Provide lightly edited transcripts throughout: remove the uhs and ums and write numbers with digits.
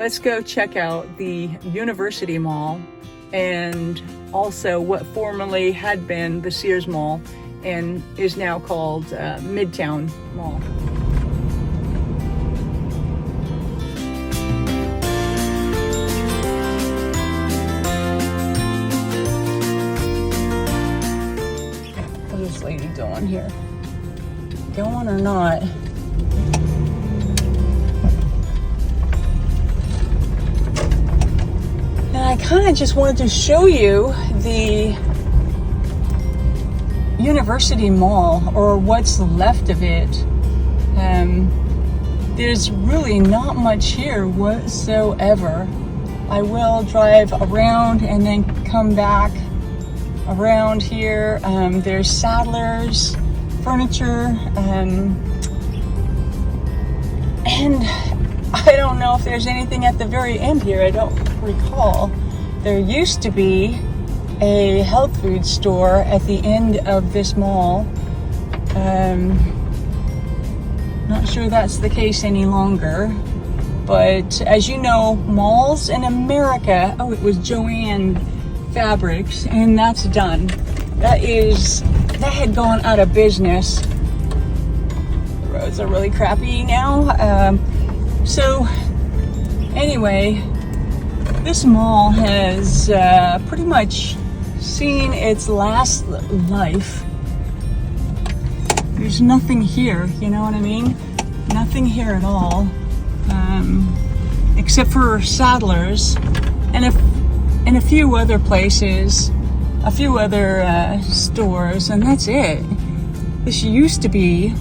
let's go check out the University Mall and also what formerly had been the Sears Mall and is now called Midtown Mall. What's this lady doing here? Going or not? And I kind of just wanted to show you the University Mall, or what's left of it. There's really not much here whatsoever. I will drive around and then come back around here. There's Sadler's furniture, and I don't know if there's anything at the very end here. I don't recall. There used to be a health food store at the end of this mall. Not sure that's the case any longer, but as you know, malls in America, oh, it was Joann Fabrics, and that's done. That had gone out of business. The roads are really crappy now. So anyway, this mall has pretty much seen its last life. There's nothing here, you know what I mean? Nothing here at all, except for Sadler's and a few other places, a few other stores, and that's it. This used to be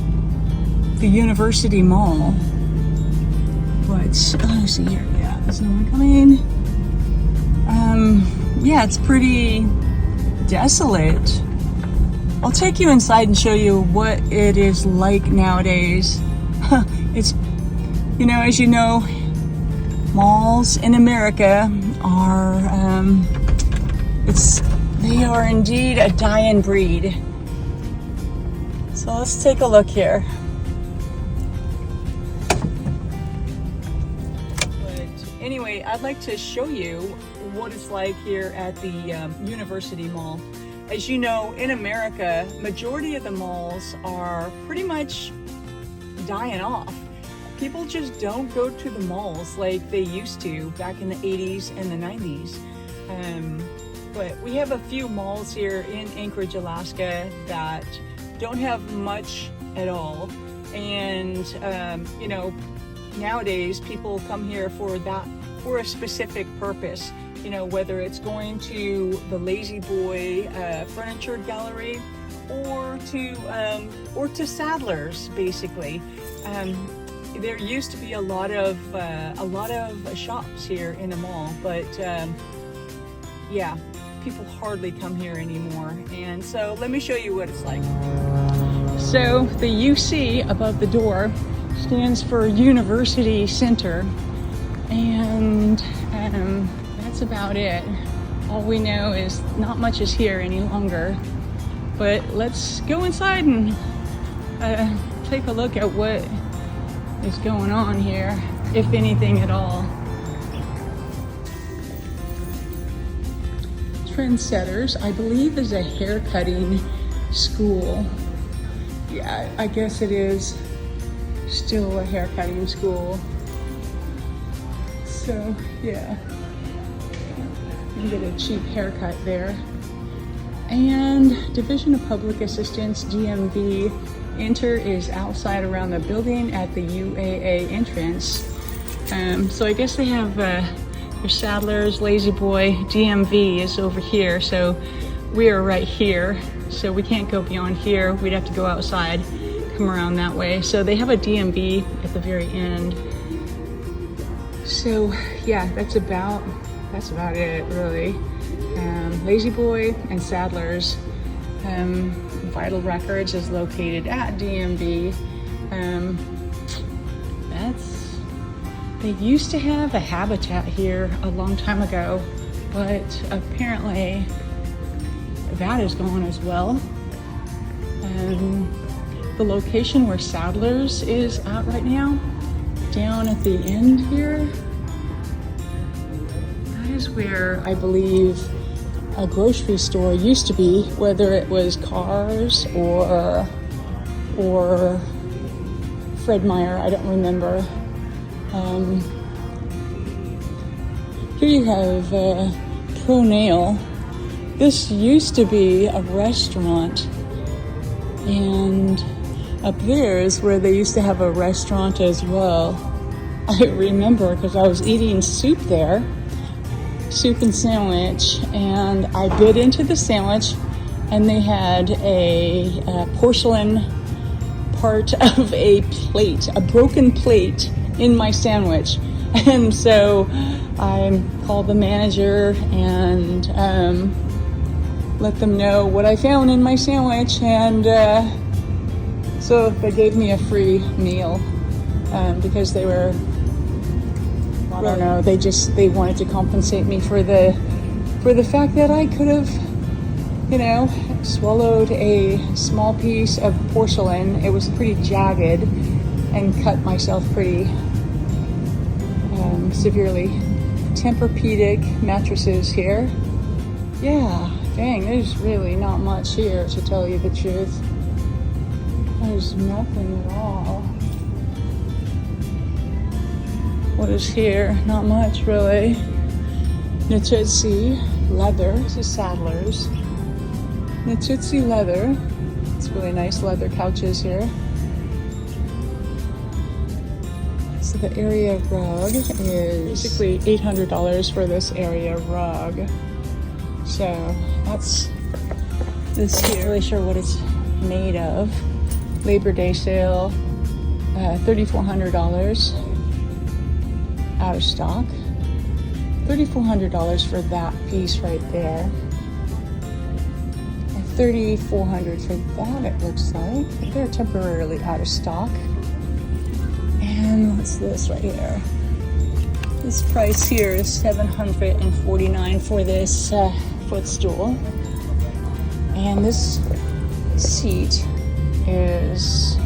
the University Mall, but let's see here. Yeah, there's no one coming. Yeah, it's pretty desolate. I'll take you inside and show you what it is like nowadays. It's, you know, as you know, malls in America are, they are indeed a dying breed. So let's take a look here. But anyway, I'd like to show you what it's like here at the University Mall. As you know, in America, majority of the malls are pretty much dying off. People just don't go to the malls like they used to back in the 80s and the 90s. But we have a few malls here in Anchorage, Alaska that don't have much at all. And, you know, nowadays people come here for a specific purpose. You know, whether it's going to the Lazy Boy furniture gallery or to Sadler's, basically. There used to be a lot of shops here in the mall, but yeah, people hardly come here anymore. And so let me show you what it's like. So the UC above the door stands for University Center, and that's about it. All we know is not much is here any longer. But let's go inside and take a look at what is going on here, if anything at all. Trendsetters, I believe, is a haircutting school. Yeah, I guess it is still a haircutting school. So yeah, you can get a cheap haircut there. And Division of Public Assistance, DMV, enter is outside around the building at the UAA entrance. So I guess they have their Sadler's, Lazy Boy, DMV is over here. So we are right here. So we can't go beyond here. We'd have to go outside, come around that way. So they have a DMV at the very end. So yeah, that's about it really. Lazy Boy and Sadler's. Vital Records is located at DMV. They used to have a Habitat here a long time ago, but apparently that is gone as well. The location where Sadler's is at right now, down at the end here, is where I believe a grocery store used to be, whether it was Cars or Fred Meyer, I don't remember. Here you have Pro Nail. This used to be a restaurant, and up there is where they used to have a restaurant as well. I remember because I was eating soup there, soup and sandwich, and I bit into the sandwich, and they had a porcelain part of a plate, a broken plate in my sandwich. And so I called the manager and let them know what I found in my sandwich, and so they gave me a free meal because they were, I don't know, they wanted to compensate me for the fact that I could have, you know, swallowed a small piece of porcelain. It was pretty jagged and cut myself pretty severely. Tempur-Pedic mattresses here. Yeah, dang, there's really not much here, to tell you the truth. There's nothing at all. What is here? Not much, really. Natuzzi leather. This is Saddler's. Natuzzi leather. It's really nice leather couches here. So the area rug is basically $800 for this area rug. So that's this here. Not really sure what it's made of. Labor Day sale, $3,400 out of stock. $3,400 for that piece right there. And $3,400 for that, it looks like. They're temporarily out of stock. And what's this right here? This price here is $749 for this footstool. And this seat is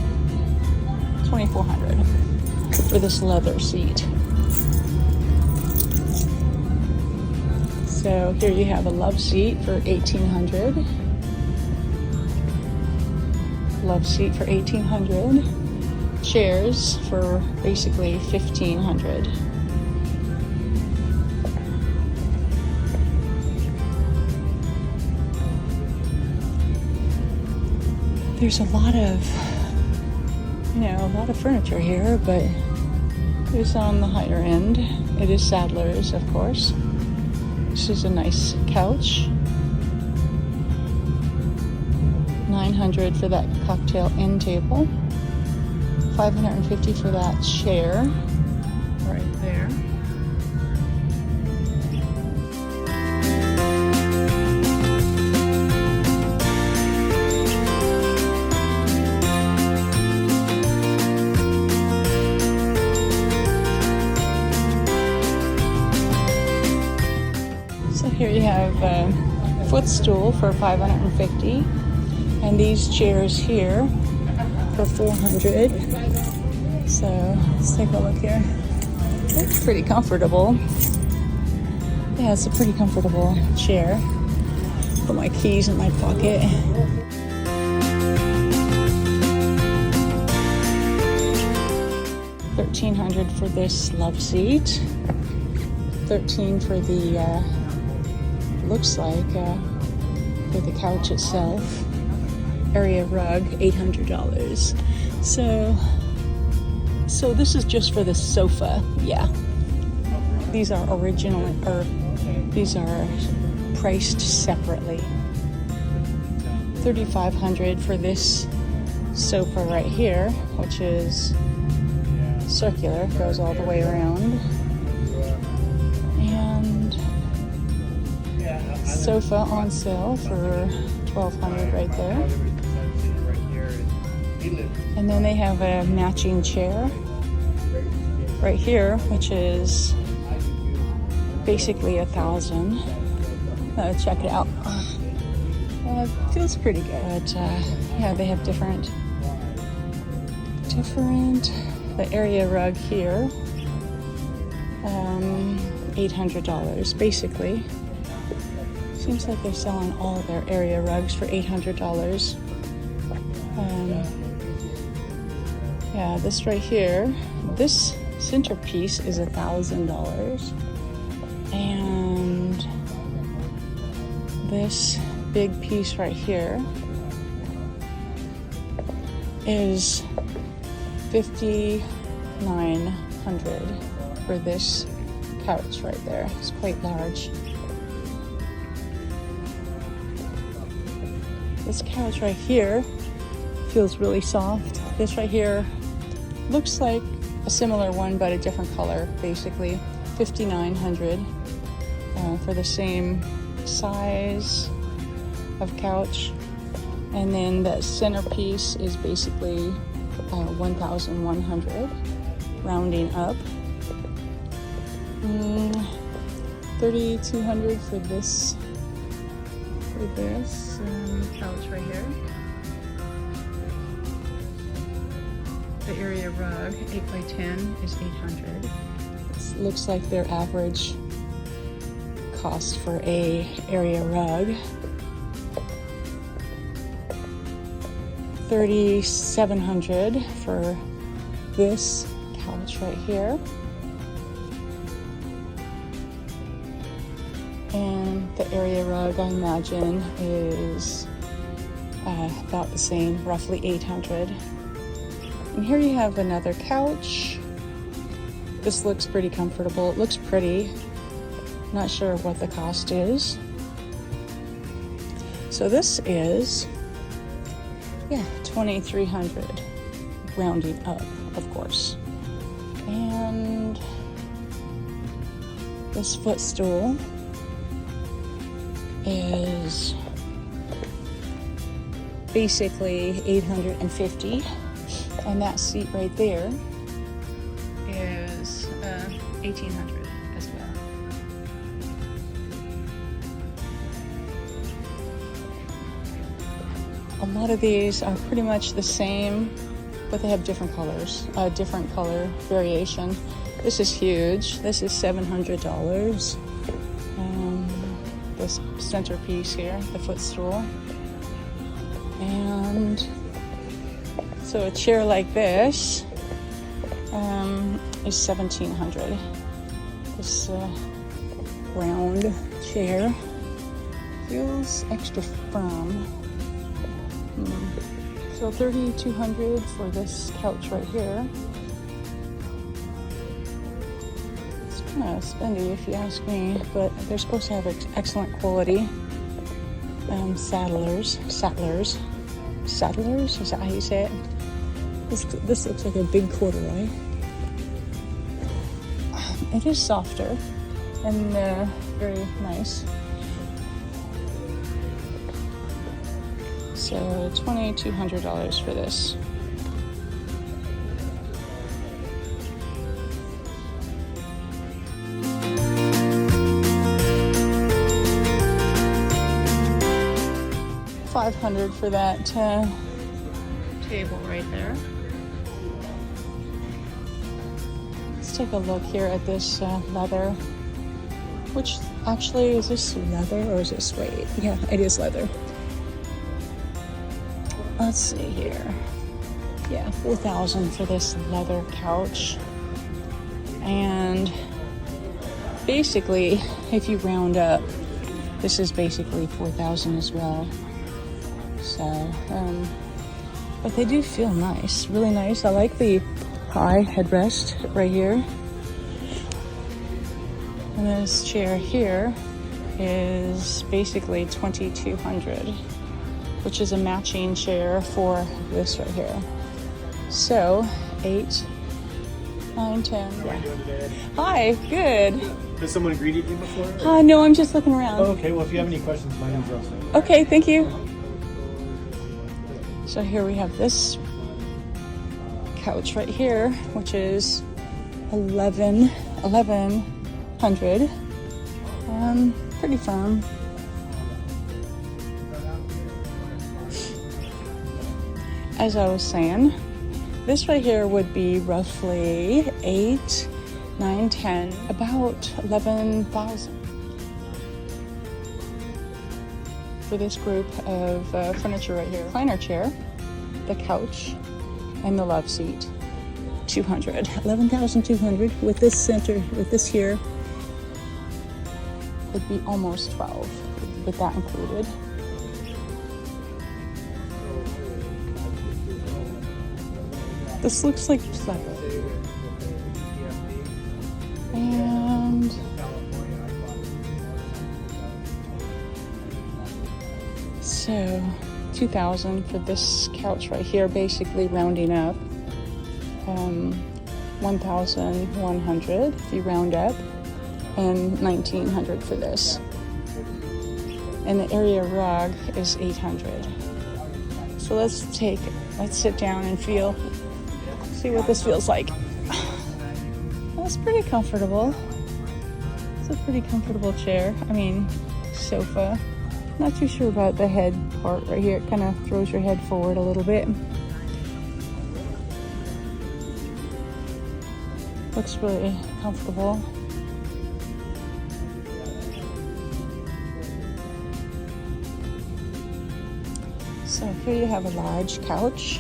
$2,400 for this leather seat. So here you have a love seat for $1,800. Love seat for $1,800. Chairs for basically $1,500. There's a lot of, a lot of furniture here, but it's on the higher end. It is Saddler's, of course. This is a nice couch. $900 for that cocktail end table. $550 for that chair right there. So here you have a footstool for $550, and these chairs here for $400. So let's take a look here. It's pretty comfortable. Yeah, it's a pretty comfortable chair. Put my keys in my pocket. $1,300 for this love seat. $1,300 for the looks like for the couch itself. Area rug, $800. So this is just for the sofa. Yeah, these are original, or these are priced separately. $3,500 for this sofa right here, which is circular, goes all the way around. And sofa on sale for $1,200 right there. And then they have a matching chair right here, which is basically $1,000. Check it out. It feels pretty good. Yeah, they have different. The area rug here $800 basically. Seems like they're selling all their area rugs for $800. Yeah, this right here, this centerpiece is $1,000, and this big piece right here is $5,900 for this couch right there. It's quite large. This couch right here feels really soft. This right here looks like a similar one but a different color, basically. $5,900 for the same size of couch. And then the centerpiece is basically $1,100, rounding up. $3,200 for this couch right here. The area rug, 8x10, is $800. This looks like their average cost for a area rug. $3,700 for this couch right here. And the area rug, I imagine, is about the same, roughly $800. And here you have another couch. This looks pretty comfortable. It looks pretty. Not sure what the cost is. So this is, yeah, $2,300, rounding up, of course. And this footstool is basically $850, and that seat right there is $1,800 as well. A lot of these are pretty much the same, but they have different colors, different color variation. This is huge. This is $700. This centerpiece here, the footstool. And so a chair like this is $1,700. This round chair feels extra firm. So $3,200 for this couch right here. It's kind of spendy if you ask me, but they're supposed to have excellent quality. Sattlers, is that how you say it? This looks like a big corduroy. It is softer and very nice. So $2,200 for this. $500 for that table right there. Let's take a look here at this leather. Which actually, is this leather or is it suede? Yeah, it is leather. Let's see here. Yeah, $4,000 for this leather couch. And basically, if you round up, this is basically $4,000 as well. So, but they do feel nice, really nice. I like the high headrest right here. And this chair here is basically $2,200, which is a matching chair for this right here. So 8, 9, 10. How are you doing today? Hi, good. Has someone greeted you before? No, I'm just looking around. Oh, okay, well, if you have any questions, my name's Russell. Okay, thank you. So here we have this couch right here, which is $1,100. Pretty firm. As I was saying, this right here would be roughly $8, 9, 10, about 11,000 for this group of furniture right here. Recliner chair, the couch, and the love seat. 200, 11,200 with this center, with this here. It'd be almost 12 with that included. This looks like pleather. And so 2,000 for this couch right here, basically rounding up. 1,100 if you round up, and 1,900 for this. And the area rug is 800. So let's sit down and see what this feels like. That's pretty comfortable. It's a pretty comfortable chair. I mean, sofa. Not too sure about the head part right here. It kind of throws your head forward a little bit. Looks really comfortable. So here you have a large couch.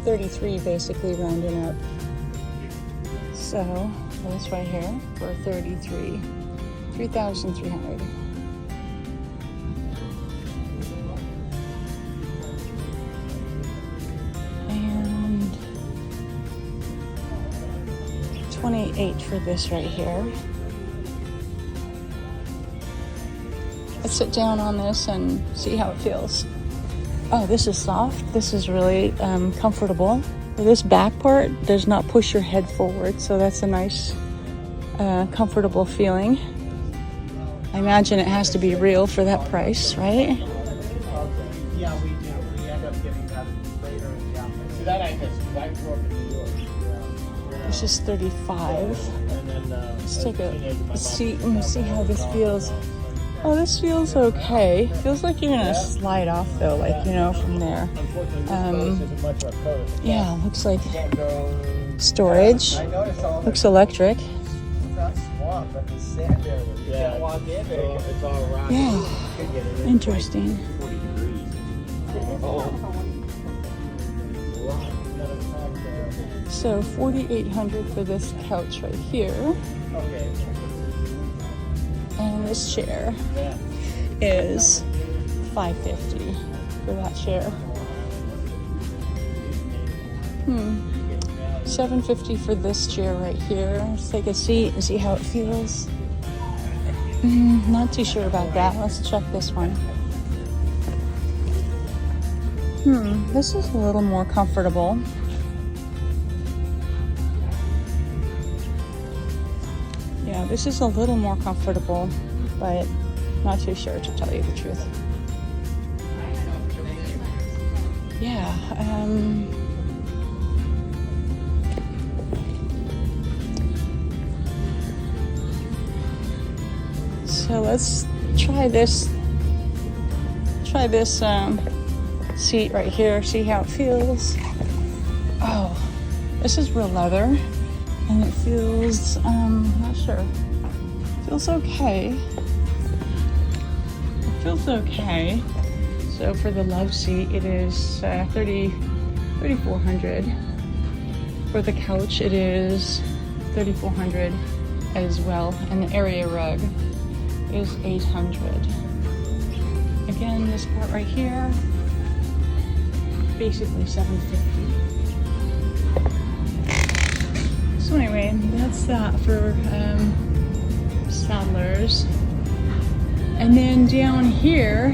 33 basically rounding up. So this right here for 33, 3,300. And 28 for this right here. Let's sit down on this and see how it feels. Oh, this is soft. This is really comfortable. This back part does not push your head forward, so that's a nice, comfortable feeling. I imagine it has to be real for that price, right? Yeah, we do. We end up getting that later. Yeah. See, that I guess, because I grew up in New York. Yeah. This is 35. And then, Let's take a seat and see how this feels. Oh, this feels okay. Feels like you're gonna slide off though, like, you know, from there. Yeah, looks like storage. Looks electric. Yeah, interesting. So 4,800 for this couch right here. And this chair is 550 for that chair. 750 for this chair right here. Let's take a seat and see how it feels. Not too sure about that. Let's check this one. This is a little more comfortable. Yeah, this is a little more comfortable, but not too sure to tell you the truth. Yeah, so let's try this seat right here, see how it feels. Oh, this is real leather. And it feels, not sure. Feels okay. It feels okay. So for the love seat, it is 3,400. For the couch, it is 3,400 as well. And the area rug is 800. Again, this part right here, basically 750. So anyway, that's that for Saddlers. And then down here,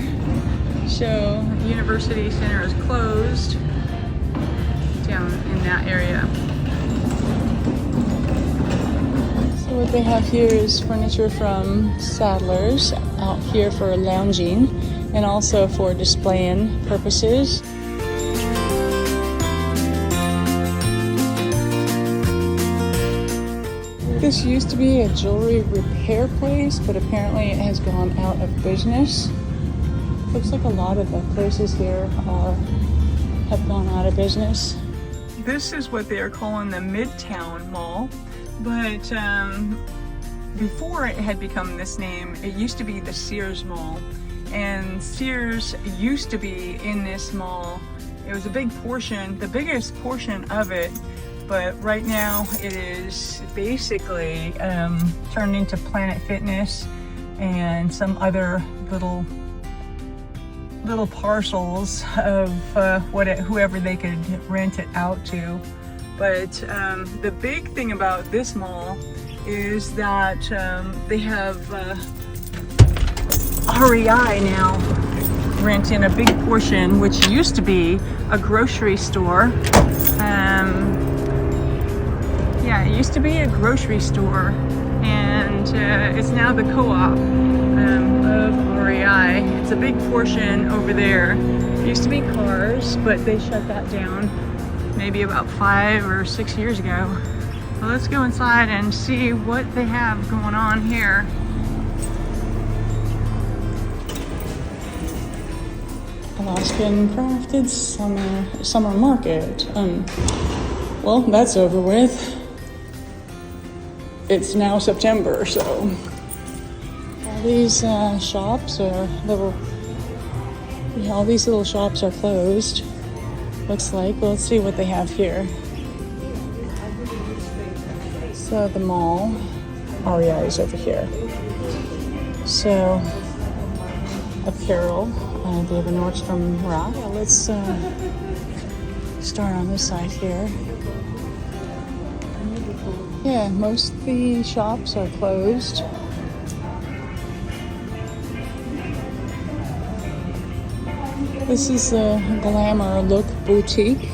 so the University Center is closed down in that area. So what they have here is furniture from Saddlers out here for lounging and also for displaying purposes. This used to be a jewelry repair place, but apparently it has gone out of business. Looks like a lot of the places here have gone out of business. this is what they're calling the Midtown Mall, but before it had become this name, it used to be the Sears Mall, and Sears used to be in this mall. It was a big portion, the biggest portion of it, but right now it is basically turned into Planet Fitness and some other little parcels of whoever they could rent it out to. But the big thing about this mall is that they have REI now renting a big portion, which used to be a grocery store. Yeah, it used to be a grocery store, and it's now the co-op of REI. It's a big portion over there. It used to be cars, but they shut that down maybe about 5 or 6 years ago. Well, let's go inside and see what they have going on here. Alaskan Crafted Summer Market. Well, that's over with. It's now September, so all these shops are all these little shops are closed. Looks like. Well, let's see what they have here. So the mall, REI is over here. So apparel. They have a Nordstrom Rack. Yeah, let's start on this side here. Yeah, most of the shops are closed. This is a Glamour Look boutique.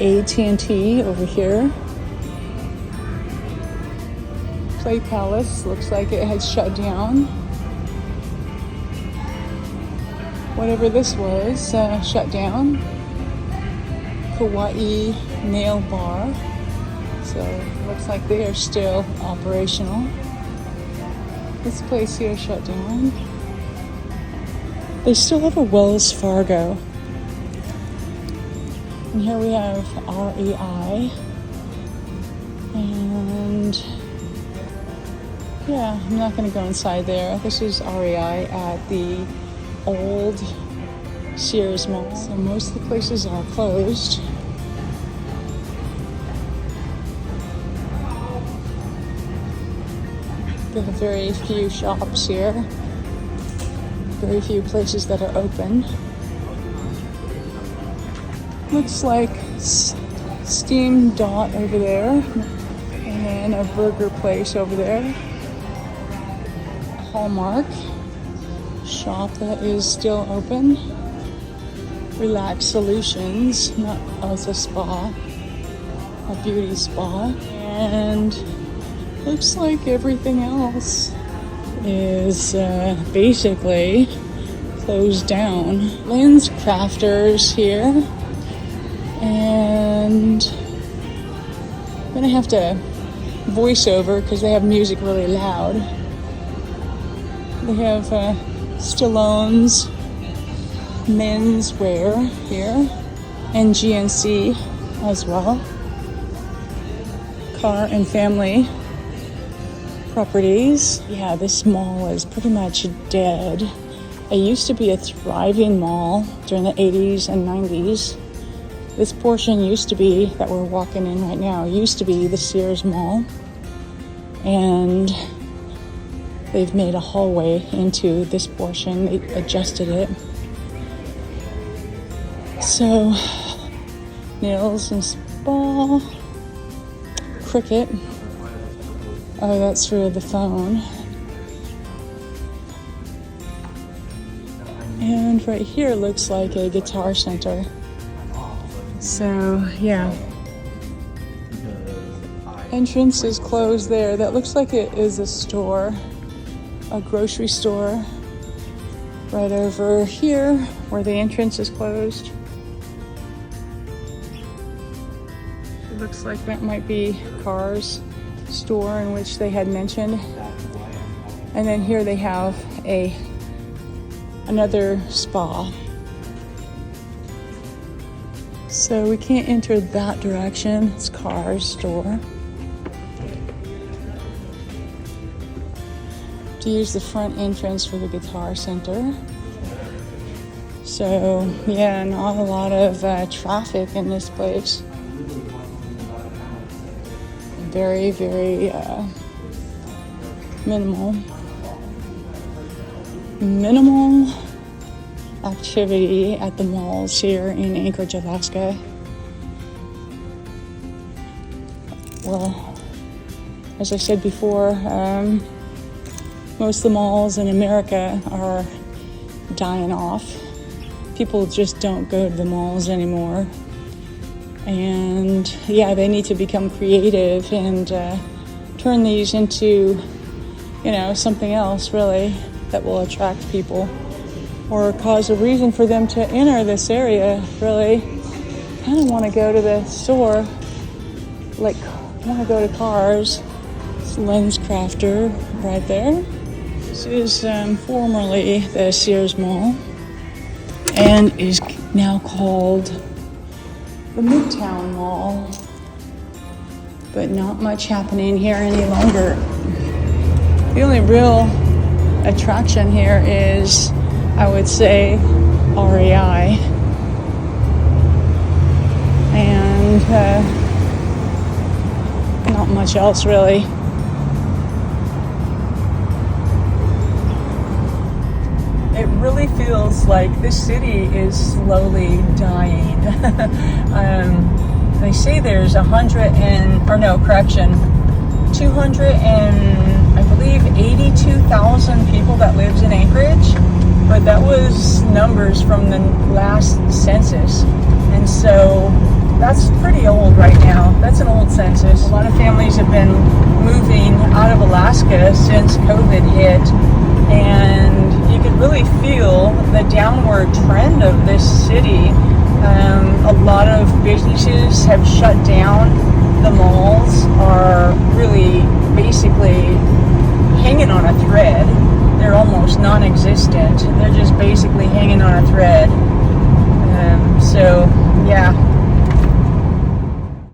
AT&T over here. Play Palace looks like it has shut down. Whatever this was, shut down. Hawaii Nail Bar. So looks like they are still operational. This place here shut down. They still have a Wells Fargo. And here we have REI. And yeah, I'm not going to go inside there. This is REI at the old Sears Mall. So most of the places are closed. There are very few shops here. Very few places that are open. Looks like Steam Dot over there. And then a burger place over there. Hallmark shop that is still open. Relax Solutions, it's a spa, a beauty spa, and looks like everything else is basically closed down. Lynn's Crafters here, and I'm gonna have to voice over because they have music really loud. They have Stallone's men's wear here, and GNC as well. Car and Family Properties. Yeah, this mall is pretty much dead. It used to be a thriving mall during the 80s and 90s. This portion used to be, that we're walking in right now, used to be the Sears Mall. And they've made a hallway into this portion. They adjusted it. So, nails and spa. Cricket. Oh, that's for the phone. And right here looks like a guitar center. So, yeah. Entrance is closed there. That looks like it is a store. A grocery store. Right over here where the entrance is closed. It looks like that might be Cars store in which they had mentioned. And then here they have another spa. So we can't enter that direction. It's Cars store. To use the front entrance for the Guitar Center. So yeah, not a lot of traffic in this place. Very, very minimal activity at the malls here in Anchorage, Alaska. Well, as I said before, most of the malls in America are dying off. People just don't go to the malls anymore. And yeah, they need to become creative and turn these into, something else really that will attract people or cause a reason for them to enter this area, really. Kind of want to go to the store, like I want to go to Cars. It's Lens Crafter right there. This is formerly the Sears Mall and is now called the Midtown Mall, but not much happening here any longer. The only real attraction here is, I would say, REI, and not much else really. It really feels like this city is slowly dying. They say there's 282,000 people that lives in Anchorage, but that was numbers from the last census. And so that's pretty old right now. That's an old census. A lot of families have been moving out of Alaska since COVID hit, and you could really feel the downward trend of this city. A lot of businesses have shut down. The malls are really basically hanging on a thread. They're almost non-existent. They're just basically hanging on a thread. So yeah,